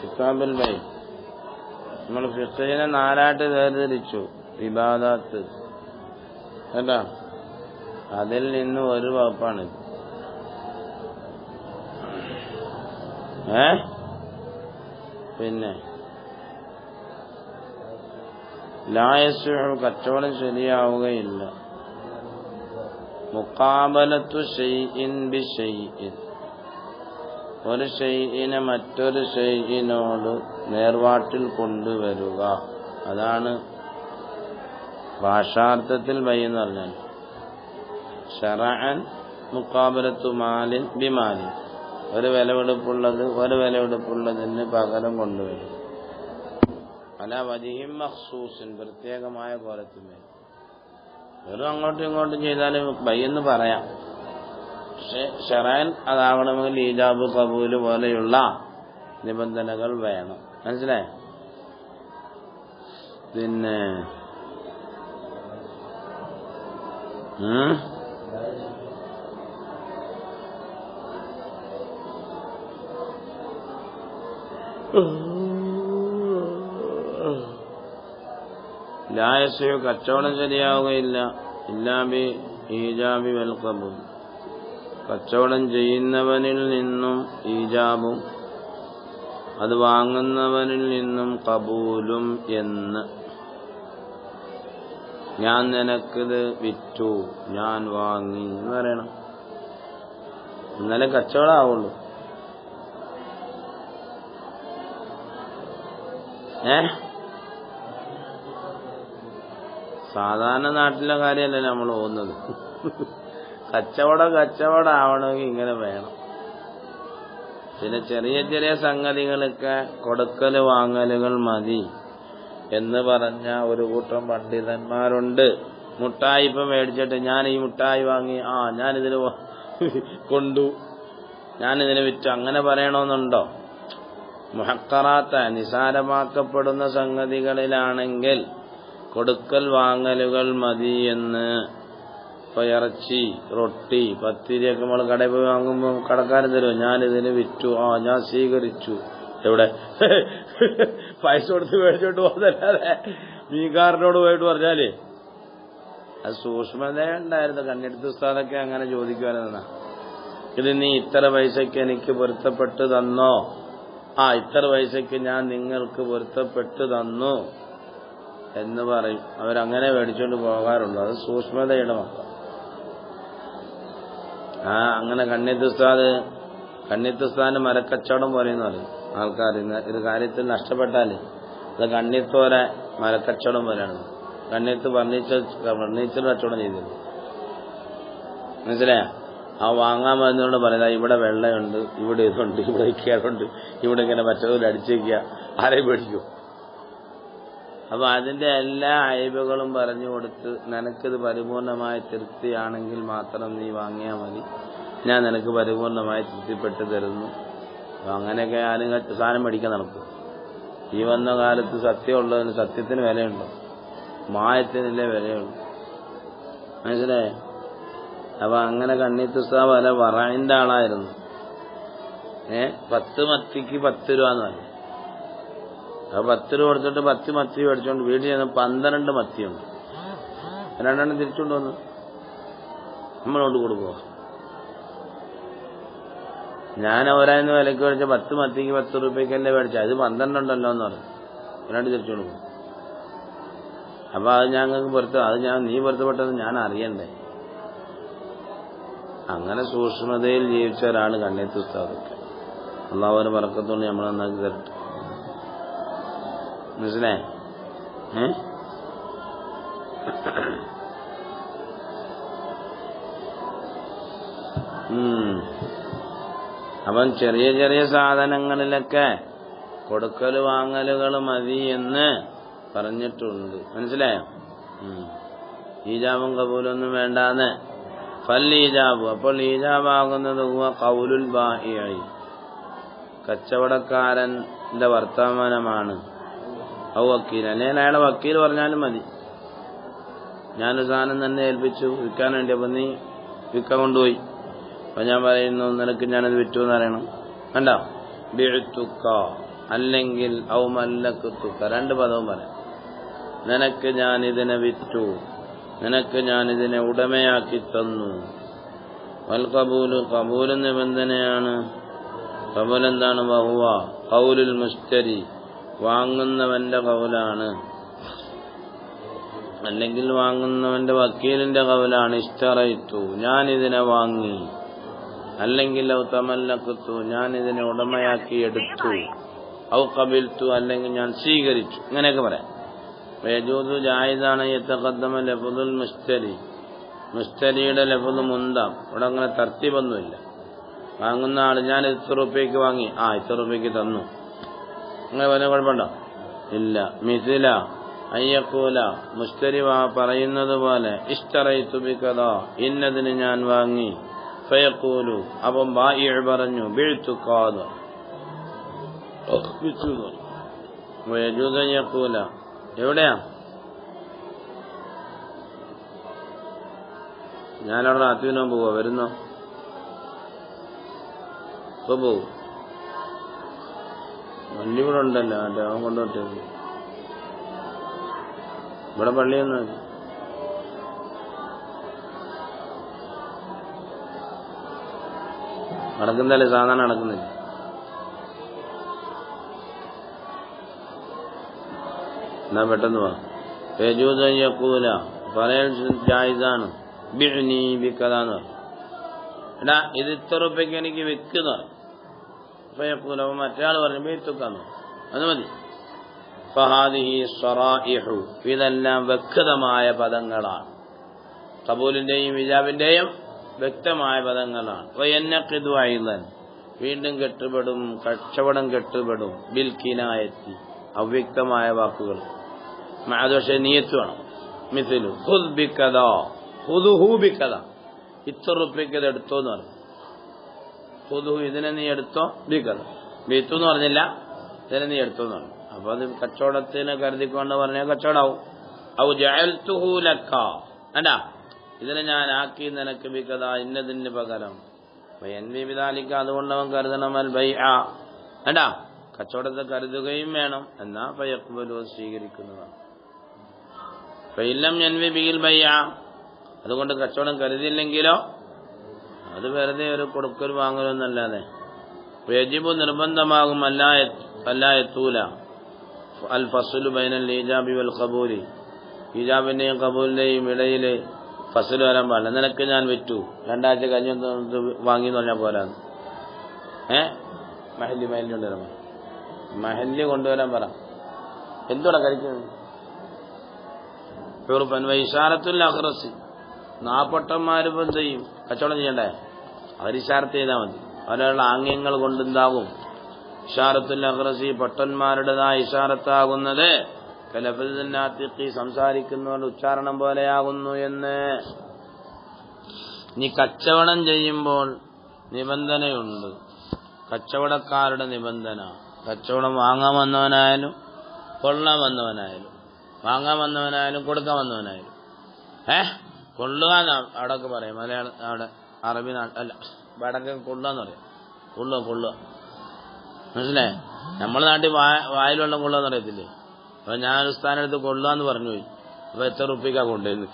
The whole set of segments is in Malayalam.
കിതാബുൽ ബൈ. നമ്മൾ ഫിഖ്ഹിനെ നാലായിട്ട് വേർതിരിച്ചു. ഇബാദത്ത് കേട്ടാ, അതിൽ നിന്ന് ഒരു വകുപ്പാണിത്. പിന്നെ ലാ യസ്ഉ, കച്ചവടം ശരിയാവുകയില്ല. മുഖാബലത്തു ഷൈഇൻ ബി ഷൈഇൻ, ഒരു ഷൈഇനെ മറ്റൊരു ഷൈഇനോട് നേർവാട്ടിൽ കൊണ്ടുവരിക. അതാണ് ഭാഷാർത്ഥത്തിൽ ബൈ എന്ന് പറഞ്ഞാൽ. ശറഅൻ മുഖാബലത്തു മാലിൻ ബി മാലിൻ, ഒരു വിലവെടുപ്പുള്ളത് ഒരു വിലവെടുപ്പുള്ളതിന് പകരം കൊണ്ടുവരും. അല വജിഹിൻ മഖ്സൂസിൻ, പ്രത്യേകമായ കോലത്തിന്മേൽ. വെറും അങ്ങോട്ടും ഇങ്ങോട്ടും ചെയ്താലും ബൈ എന്ന് പറയാം. പക്ഷെ ശറഅൻ അതാവണമെങ്കിൽ ഈജാബ് ഖബൂല് പോലെയുള്ള നിബന്ധനകൾ വേണം. മനസ്സിലായോ? പിന്നെ ലാ യസ്ഉ, കച്ചവടം ശരിയാവുകയില്ല. ഇല്ലാ ബി ഈജാബി വൽ ഖബൂൽ, കച്ചവടം ചെയ്യുന്നവനിൽ നിന്നും ഈജാബും അത് വാങ്ങുന്നവനിൽ നിന്നും കബൂലും എന്ന്. ഞാൻ നിനക്കിത് വിറ്റു, ഞാൻ വാങ്ങി എന്ന് പറയണം. എന്നാലേ കച്ചവടം ആവുള്ളൂ. സാധാരണ നാട്ടിലെ കാര്യമല്ല നമ്മൾ പോകുന്നത്. കച്ചവടം ആവണമെങ്കിൽ ഇങ്ങനെ വേണം. പിന്നെ ചെറിയ ചെറിയ സംഗതികളൊക്കെ കൊടുക്കല് വാങ്ങലുകൾ മതി എന്ന് പറഞ്ഞ ഒരു കൂട്ടം പണ്ഡിതന്മാരുണ്ട്. മുട്ടായി ഇപ്പം മേടിച്ചിട്ട് ഞാൻ ഈ മുട്ടായി വാങ്ങി, ഞാനിതിന് കൊണ്ടു, ഞാനിതിന് വിറ്റു, അങ്ങനെ പറയണമെന്നുണ്ടോ? മുഹക്കറാത്ത, നിസാരമാക്കപ്പെടുന്ന സംഗതികളിലാണെങ്കിൽ കൊടുക്കൽ വാങ്ങലുകൾ മതി എന്ന്. ഇപ്പൊ ഇറച്ചി, റൊട്ടി, പത്തിരിയൊക്കെ നമ്മൾ കടയിൽ പോയി വാങ്ങുമ്പോൾ കടക്കാരൻ തരുമോ? ഞാനിതിന് വിറ്റു, ഞാൻ സ്വീകരിച്ചു. എവിടെ പൈസ കൊടുത്ത് മേടിച്ചോട്ട് പോകുന്നല്ലാതെ മീൻകാരനോട് പോയിട്ട് പറഞ്ഞാലേ അത് സൂക്ഷ്മത ഉണ്ടായിരുന്നു. കണ്ണെടുത്ത് ഉസ്താദൊക്കെ അങ്ങനെ ചോദിക്കുവാനെന്നാ, ഇത് നീ ഇത്ര പൈസക്ക് എനിക്ക് പൊരുത്തപ്പെട്ട് തന്നോ? ഇത്ര പൈസക്ക് ഞാൻ നിങ്ങൾക്ക് പൊരുത്തപ്പെട്ട് തന്നു എന്ന് പറയും. അവരങ്ങനെ മേടിച്ചോണ്ട് പോകാറുള്ളൂ. അത് സൂക്ഷ്മതയുടെ മക്കൾ. അങ്ങനെ കണ്ണിത്തുസ്താദിന് മരക്കച്ചവടം പോലെയെന്ന് പറയും ആൾക്കാർ. ഒരു കാര്യത്തിൽ നഷ്ടപ്പെട്ടാലേ അത് കണ്ണിത്തോരെ മരക്കച്ചവടം പോലെയാണ്. കണ്ണിത്ത് ഫർണിച്ചർ കച്ചവടം ചെയ്തിരുന്നു. മനസ്സിലായ? വാങ്ങാൻ വരുന്നതുകൊണ്ട് പറയുന്നത് ഇവിടെ വെള്ളയുണ്ട്, ഇവിടെ ഇതുണ്ട്, ഇവിടെ കേടുണ്ട്, ഇവിടെ ഇങ്ങനെ മറ്റൊരു അടിച്ചേക്കുക, ആരെയും പേടിക്കും. അപ്പൊ അതിന്റെ എല്ലാ അയവുകളും പറഞ്ഞു കൊടുത്ത് നിനക്കിത് പരിപൂർണമായ തൃപ്തിയാണെങ്കിൽ മാത്രം നീ വാങ്ങിയാൽ മതി, ഞാൻ നിനക്ക് പരിപൂർണമായി തൃപ്തിപ്പെട്ട് തരുന്നു. അപ്പൊ അങ്ങനെയൊക്കെ ആരും സാധനം മേടിക്കാൻ നടക്കും. ഈ വന്ന കാലത്ത് സത്യമുള്ളതിന് സത്യത്തിന് വിലയുണ്ടോ? മായത്തിനല്ലേ വിലയുള്ളൂ. മനസ്സിലായേ? അപ്പൊ അങ്ങനെ കണ്ണീത്തുസ്താ വല വറൈന്റെ ആളായിരുന്നു. 10 മത്തിക്ക് 10 രൂപ എന്ന് പറഞ്ഞു. അപ്പൊ 10 രൂപ കൊടുത്തിട്ട് 10 മത്തി മേടിച്ചോണ്ട് വീട്ടിൽ ചെന്ന് 12 മത്തിയുണ്ട്. 2 തിരിച്ചുകൊണ്ട് വന്നു നമ്മളോട് കൊടുക്കുക. ഞാൻ അവരായിരുന്നു വിലക്ക് മേടിച്ച 10 മത്തിക്ക് 10 രൂപയ്ക്കല്ലേ മേടിച്ച, അത് 12 ഉണ്ടല്ലോ എന്ന് പറഞ്ഞു. 2 തിരിച്ചുകൊണ്ട് പോകും. അപ്പൊ അത് ഞങ്ങൾക്ക് നീ പൊരുത്തപ്പെട്ടത് ഞാൻ അറിയണ്ടേ? അങ്ങനെ സൂക്ഷ്മതയിൽ ജീവിച്ച ഒരാള് കണ്ണീത്ത് ഉസ്താദൊക്കെ. അള്ളാഹുവിന്റെ ബർക്കത്തോണ്ട് നമ്മൾ നന്നാക്കി തരട്ടെ. മനസ്സിലായേ? അവൻ ചെറിയ ചെറിയ സാധനങ്ങളിലൊക്കെ കൊടുക്കല് വാങ്ങലുകൾ മതി എന്ന് പറഞ്ഞിട്ടുണ്ട്. മനസ്സിലായോ? ഈജാബും കബൂലൊന്നും വേണ്ടാന്ന്. ഫല്ലീജാബു, അപ്പോൾ ഈജാബാകുന്നത് ഖൗലുൽ ബാഇഇ, കച്ചവടക്കാരന്റെ വർത്തമാനമാണ്. ഔ വക്കീൽ, അല്ലെങ്കിൽ അയാളെ വക്കീൽ പറഞ്ഞാലും മതി. ഞാനൊരു സാധനം തന്നെ ഏൽപ്പിച്ചു വിൽക്കാൻ വേണ്ടി, അപ്പൊ നീ വിൽക്കാൻ കൊണ്ടുപോയി. അപ്പൊ ഞാൻ പറയുന്നു നിനക്ക് ഞാനത് വിറ്റു എന്ന് പറയണം. കണ്ടോ? ബിഅ്തുക അല്ലെങ്കിൽ ഔ മല്ലക്തുക, രണ്ട് പദവും പറയാം. നിനക്ക് ഞാൻ ഇതിനെ വിറ്റു, നിനക്ക് ഞാൻ ഇതിനെ ഉടമയാക്കി തന്നു. വൽ ഖബൂലു, ഖബൂൽ നിബന്ധനയാണ്. ഖബൂൽ എന്താണ്? വഹുവ ഖൗലുൽ മുസ്തരി, വാങ്ങുന്നവന്റെ ഖൗലാണ്, അല്ലെങ്കിൽ വാങ്ങുന്നവന്റെ വക്കീലിന്റെ ഖൗലാണ്. ഇഷ്തറൈതു, ഞാൻ ഇതിനെ വാങ്ങി. അല്ലെങ്കിൽ ഔ തമല്ലക്തു, ഞാൻ ഇതിനെ ഉടമയാക്കി എടുത്തു. ഔ ഖബിൽതു, അല്ലെങ്കിൽ ഞാൻ സ്വീകരിച്ചു. ഇങ്ങനെയൊക്കെ പറയാം. യജൂസു, ജായിസാണ് യതഖദ്ദമ ലഫ്ദുൽ മുസ്തരി, മുസ്തരിയുടെ ലഫ്ദ് മുന്താം. ഇവിടെ അങ്ങനെ തർത്തീബൊന്നുമില്ല. വാങ്ങുന്ന ആള് ഞാൻ ഇത്ര റുപ്യക്ക് വാങ്ങി, ഇത്ര റുപ്യക്ക് തന്നു, അങ്ങനെ പറഞ്ഞ കുഴപ്പമുണ്ടോ? ഇല്ല. മിസില അയ്യക്കൂല, മുസ്തരി പറയുന്നത് പോലെ ഇഷ്തറൈതു ബികദാ, ഇന്നതിന് ഞാൻ വാങ്ങി. ഫയഖൂലു, അപ്പം ബായിഅ പറഞ്ഞു ബിഅ്തുക, വയജൂസു അയ്യക്കൂല. എവിടെയാ? ഞാനവിടെ അത്യുനോ പോവാ, വരുന്നോ? ഇപ്പൊ പോവും. വണ്ടി ഇവിടെ ഉണ്ടല്ലോ, മറ്റേ അവൻ കൊണ്ടുപോട്ടെ. ഇവിടെ പള്ളിയൊന്നും നടക്കുന്നല്ലേ, സാധാരണ നടക്കുന്നില്ല. എന്നാ പെട്ടെന്ന് വാ. യജൂസു അൻ യഖൂല, പറയൽ ജായിസാണ്. ബിഅ്നി ബികദാന്ന് പറയും. എടാ ഇത് ഇത്ര റുപ്യക്ക് എനിക്ക് വിൽക്കുന്ന പറയും. ഫയഖൂല, മറ്റേ ആൾ പറഞ്ഞു ബിഅ്തുകാന്ന്, അത് മതി. ഫഹാദിഹി സ്വറാഇഹു, ഇതെല്ലാം വ്യക്തമായ പദങ്ങളാണ്. ഖബൂലിന്റെയും ഇജാബിന്റെയും വ്യക്തമായ പദങ്ങളാണ്. വയന്നഖിദു അയ്ളൻ, വീണ്ടും കെട്ടുപെടും, കച്ചവടം കെട്ടുപെടും. ബിൽ കിനായത്തി, അവ്യക്തമായ വാക്കുകൾ. പക്ഷേ നിയത്ത് വേണം. മിസ്ലു ഖുദ് ബികദാ, ഖുദുഹു ബികദാ, ഇത്ര റുപ്യക്ക് ഇത് എടുത്തോ എന്ന് പറഞ്ഞു. ഖുദുഹു, ഇതിനെ നീ എടുത്തോ. ബികദാ, ബിത്തു എന്ന് പറഞ്ഞില്ല, ഇതിനെ നീ എടുത്തോ എന്ന് പറഞ്ഞു. അപ്പൊ അത് കച്ചവടത്തിനെ കരുതിക്കൊണ്ട് പറഞ്ഞാൽ കച്ചവടാവും. ഔ ജഅൽതുഹു ലക, അല്ല ഇതിനെ ഞാൻ ആക്കി നിനക്ക് ബികദാ, ഇന്നതിന് പകരം. വയൻവി ബിദാലിക, അതുകൊണ്ട് അവൻ കരുതണം അൽ ബൈഅ, അല്ല കച്ചവടത്തെ കരുതുകയും വേണം. എന്നാ ഫയഖ്ബലു, സ്വീകരിക്കുന്നതാണ്. ഫഇല്ലം യൻവി ബിൽ ബൈഅ, അതുകൊണ്ട് കച്ചവടം കരുതിയില്ലെങ്കിലോ അത് വെറുതെ ഒരു കൊടുക്കൽ വാങ്ങലൊന്നല്ലാതെ. യജിബു, നിർബന്ധമാകും. അല്ലായത്തൂല അൽ ഫസ്ലു ബൈനൽ ഈജാബി വൽ ഖബൂലി, ഈജാബിന്റെയും ഖബൂലിന്റെയും ഇടയില് ഫസ്ല് വരാൻ പാടില്ല. നിനക്ക് ഞാൻ വിറ്റു, രണ്ടാഴ്ച കഴിഞ്ഞ് വാങ്ങിന്ന് പറഞ്ഞാൽ പോരാന്ന്. മഹല്ലി കൊണ്ടുവരാൻ പറ, മഹല്ലി കൊണ്ടുവരാൻ പറ. എന്തോടാ കഴിക്കുന്നത്? ഇഷാറത്തുൽ അഖ്റസി, നാപ്പൊട്ടന്മാരിപ്പം എന്ത് ചെയ്യും? കച്ചവടം ചെയ്യണ്ടേ? അവരിഷാറത്ത് ചെയ്താൽ മതി. അവരുടെ ആംഗ്യങ്ങൾ കൊണ്ടെന്താകും? ഇഷാറത്തുൽ അഖ്റസി, പൊട്ടന്മാരുടേതായ ഇഷാറത്താകുന്നത് കലഫിനാത്തിഖി, സംസാരിക്കുന്നവരുടെ ഉച്ചാരണം പോലെയാകുന്നു എന്ന്. നീ കച്ചവടം ചെയ്യുമ്പോൾ നിബന്ധനയുണ്ട്, കച്ചവടക്കാരുടെ നിബന്ധന. കച്ചവടം വാങ്ങാൻ വന്നവനായാലും കൊള്ളാൻ വന്നവനായാലും, വാങ്ങാൻ വന്നവനായാലും കൊടുക്കാൻ വന്നവനായാലും. കൊള്ളുക അവിടെയൊക്കെ പറയും. മലയാളം അവിടെ അറബി അല്ല, വടക്കെ കൊള്ളുകയെന്ന് പറയും. കൊള്ളുക മനസ്സിലായേ? നമ്മുടെ നാട്ടിൽ വായിൽ വെള്ളം കൊള്ളുകയെന്ന് അറിയത്തില്ലേ? അപ്പൊ ഞാനൊരു സ്ഥാനത്ത് കൊള്ളുകയെന്ന് പറഞ്ഞു പോയി. അപ്പൊ എത്ര റുപ്യക്കാ കൊണ്ടുവരുന്നത്?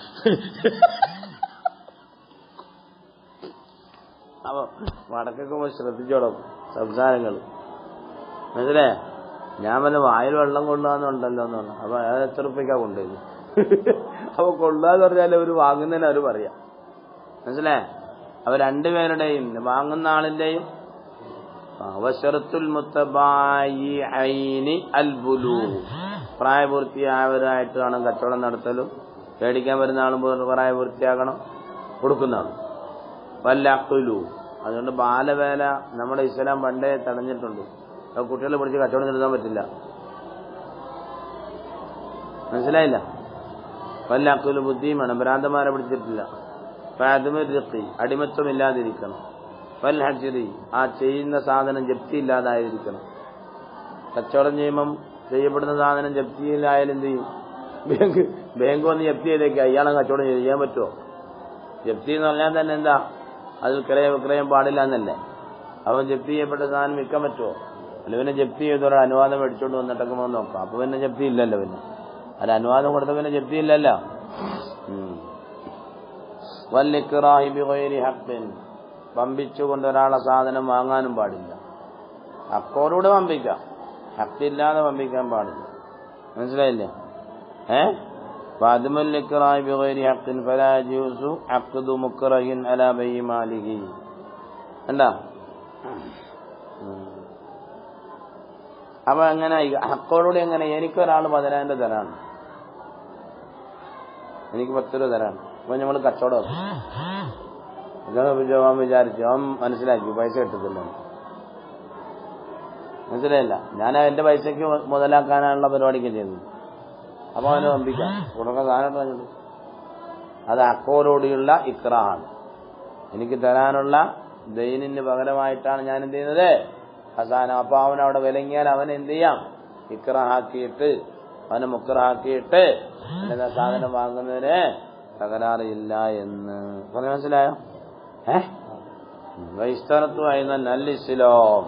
അപ്പൊ വടക്കൊക്കെ പോയി ശ്രദ്ധിച്ചോളും സംസാരങ്ങൾ, മനസ്സിലായേ? ഞാൻ വല്ല വായിൽ വെള്ളം കൊള്ളുകയെന്നുണ്ടല്ലോ എന്ന് പറഞ്ഞു. അപ്പൊ അത് എത്ര റുപ്യക്കാ കൊണ്ടുവരുന്നത്? അപ്പൊ കൊള്ളുകയെന്ന് പറഞ്ഞാൽ അവർ വാങ്ങുന്നതിന് അവർ പറയാം, മനസ്സിലായേ? അവ രണ്ടുപേരുടെയും, വാങ്ങുന്ന ആളിന്റെയും വശറത്തുൽ മുത്തബായിഅൈനി അൽ ബുലൂഗ്, പ്രായപൂർത്തിയായവരായിട്ട് വേണം കച്ചവടം നടത്തലും. മേടിക്കാൻ വരുന്ന ആളും പ്രായപൂർത്തിയാകണം, കൊടുക്കുന്ന ആളും. വല്ലഖുലു, അതുകൊണ്ട് ബാലവേല നമ്മുടെ ഇസ്ലാം പണ്ടേ തടഞ്ഞിട്ടുണ്ട്. കുട്ടികളെ പിടിച്ച് കച്ചവടം നടത്താൻ പറ്റില്ല, മനസ്സിലായില്ല? വല്ലഖുലു, ബുദ്ധിയും വേണം, ഭ്രാന്തന്മാരെ പിടിച്ചിട്ടില്ല. ഫഅദ്മിർഖി, അടിമത്വം ഇല്ലാതിരിക്കണം. വൽ ഹജ്രി, ആ ചെയ്യുന്ന സാധനം ജപ്തിയില്ലാതായിരിക്കണം. കച്ചവടം ചെയ്യുമ്പം ചെയ്യപ്പെടുന്ന സാധനം ജപ്തിയിലായാലും എന്ത് ചെയ്യും? ബാങ്ക് വന്ന് ജപ്തി ചെയ്തേക്കാം, ഇയാളെ കച്ചവടം ചെയ്യാൻ പറ്റുമോ? ജപ്തി എന്ന് പറഞ്ഞാൽ തന്നെ എന്താ? അതിൽ ക്രയ വിക്രയം പാടില്ല എന്നല്ലേ? അവൻ ജപ്തി ചെയ്യപ്പെട്ട സാധനം വിൽക്കാൻ പറ്റുമോ? അല്ല പിന്നെ ജപ്തി ചെയ്തോടെ അനുവാദം മേടിച്ചോണ്ട് വന്നിട്ടൊക്കെ നോക്കാം. അപ്പൊ പിന്നെ ജപ്തി ഇല്ലല്ലോ. പിന്നെ അല്ല അനുവാദം കൊടുത്ത പിന്നെ ജപ്തി ഇല്ലല്ലോ. വല്ലിക്റാഹി ബിഗൈരി ഹഖ്ബിൻ, വമ്പിച്ചുകൊണ്ട് ഒരാളെ സാധനം വാങ്ങാനും പാടില്ല. ഹക്കോടുകൂടെ വമ്പിക്കാം, ഹക്കില്ലാതെ വമ്പിക്കാൻ പാടില്ല. മനസ്സിലായില്ലേ? ഫഅദ്മുല്ലിക്റാഹി ബിഗൈരി ഹഖ്ബിൻ ഫലാ യജൂസു അഖ്ദു മുക്റഹിൻ അലാ ബൈഇ മാലിഹി. എന്താ അപ്പൊ എങ്ങനെ ഹക്കോടുകൂടി എങ്ങനെ? എനിക്കൊരാൾ 10,000 തരാണ്, എനിക്ക് 10 രൂപ തരാണ്. അപ്പൊ നമ്മൾ കച്ചവടം അവൻ വിചാരിച്ചു, അവൻ മനസ്സിലാക്കി പൈസ കിട്ടത്തില്ല. മനസ്സിലായില്ല? ഞാൻ എന്റെ പൈസക്ക് മുതലാക്കാനുള്ള പരിപാടിക്ക് ചെയ്യുന്നു. അപ്പൊ അവനെ വമ്പിക്കാം, തുടക്കം സാധനം പറഞ്ഞത്. അത് ഹക്കോടുകൂടിയുള്ള ഇക്റാഹാണ്. എനിക്ക് തരാനുള്ള ദൈനിന് പകരമായിട്ടാണ് ഞാൻ എന്ത് ചെയ്യുന്നത്, അവസാനം. അപ്പൊ അവൻ അവിടെ വിലങ്ങിയാൽ അവൻ എന്ത് ചെയ്യാം? ഇക്റാഹാക്കിയിട്ട്, അവനെ മുക്റാഹാക്കിയിട്ട് എന്റെ സാധനം വാങ്ങുന്നതിന് തകരാറില്ല എന്ന് പറഞ്ഞ് മനസ്സിലായോ? വൈസ്തരത്വമായി നല്ല ഇസ്ലാം